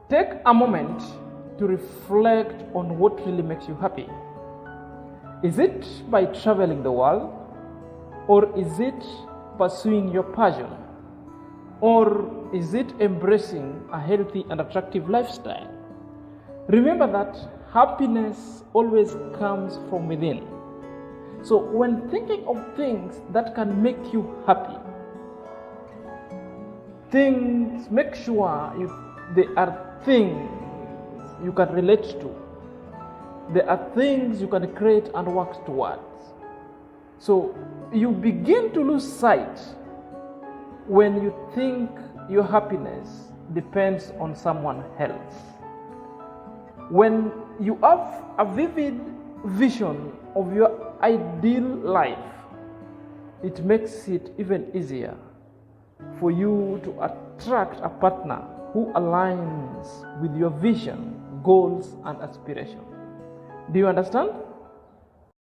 Take a moment to reflect on what really makes you happy. Is it by traveling the world? Or is it pursuing your passion? Or is it embracing a healthy and attractive lifestyle? Remember that happiness always comes from within. So when thinking of things that can make you happy, make sure they are things you can relate to. There are things you can create and work towards. So you begin to lose sight when you think your happiness depends on someone else. When you have a vivid vision of your ideal life, it makes it even easier for you to attract a partner who aligns with your vision, goals, and aspirations. Do you understand?